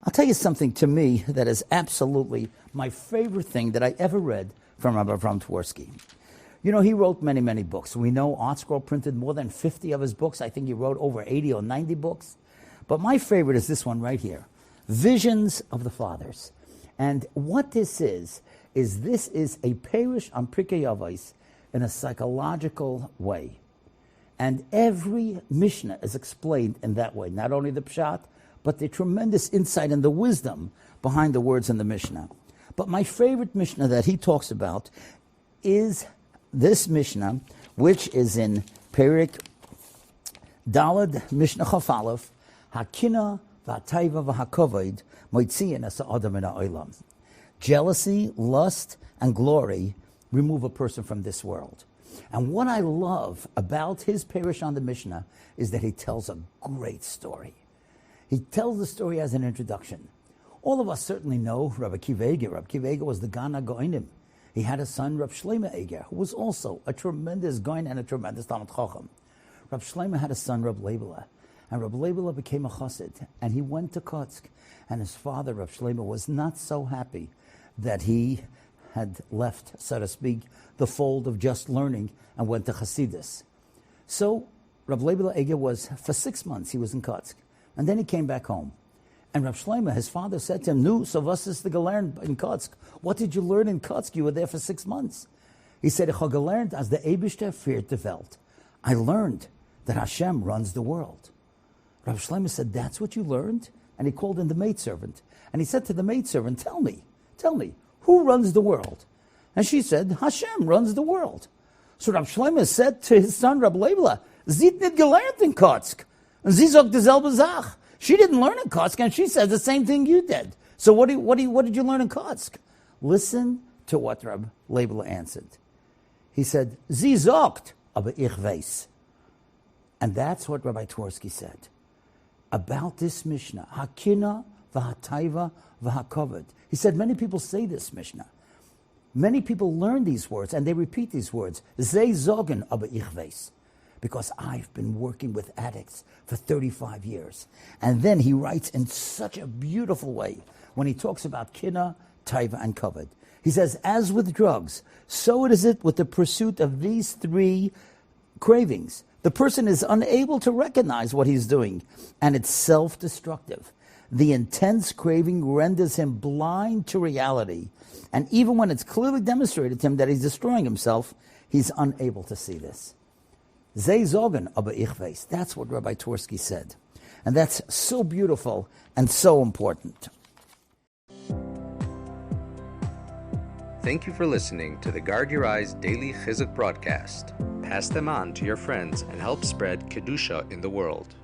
I'll tell you something to me that is absolutely my favorite thing that I ever read from Rabbi Abraham Twerski. You know, he wrote many, many books. We know ArtScroll printed more than 50 of his books. I think he wrote over 80 or 90 books. But my favorite is this one right here, Visions of the Fathers. And what this is this is a parish on Pirkei Avos in a psychological way. And every Mishnah is explained in that way, not only the Pshat, but the tremendous insight and the wisdom behind the words in the Mishnah. But my favorite Mishnah that he talks about is this Mishnah, which is in Perik Dalad Mishnah Chaf Aleph, Hakina v'Hataiva v'Hakovod moitziin es ha'adam min ha'olam. Jealousy, lust, and glory remove a person from this world. And what I love about his parish on the Mishnah is that he tells a great story. He tells the story as an introduction. All of us certainly know Rabbi Akiva Eiger. Rabbi Akiva Eiger was the Gan HaGoinim. He had a son, Rabbi Shlomo Eiger, who was also a tremendous Goin and a tremendous Talmid Chacham. Rabbi Shlomo had a son, Rabbi Leibele, and Rabbi Leibele became a chassid, and he went to Kotsk, and his father, Rabbi Shlomo, was not so happy that he had left, so to speak, the fold of just learning and went to Hasidus. So Rabbi Leibele Eiger was, for 6 months, he was in Kotsk. And then he came back home. And Rav Shlomo, his father, said to him, "Nu, so was is the gelernt in Kotsk? What did you learn in Kotsk? You were there for 6 months." He said, "Ich habe gelernt, as the Eibishter führt die Welt." I learned that Hashem runs the world. Rav Shlomo said, "That's what you learned?" And he called in the maidservant. And he said to the maidservant, tell me, who runs the world?" And she said, "Hashem runs the world." So Rav Shlomo said to his son, Rabbi Leibele, "Sie hat nicht gelernt in Kotsk." And sie sagt dieselbe Sache. She didn't learn in Kotsk, and she says the same thing you did. So what did you learn in Kotsk? Listen to what Rabbi Leibele answered. He said, "Sie sagt, aber ich weiß." And that's what Rabbi Twerski said about this Mishnah. Hakina v'hataiva v'hakovod. He said many people say this Mishnah. Many people learn these words, and they repeat these words. Ze sagen, aber ich weiß. Because I've been working with addicts for 35 years. And then he writes in such a beautiful way when he talks about kina, taiva, and kavod. He says, as with drugs, so it is with the pursuit of these three cravings. The person is unable to recognize what he's doing, and it's self-destructive. The intense craving renders him blind to reality. And even when it's clearly demonstrated to him that he's destroying himself, he's unable to see this. Ze sagen, aber ich weiß. That's what Rabbi Twerski said. And that's so beautiful and so important. Thank you for listening to the Guard Your Eyes Daily Chizuk broadcast. Pass them on to your friends and help spread Kedusha in the world.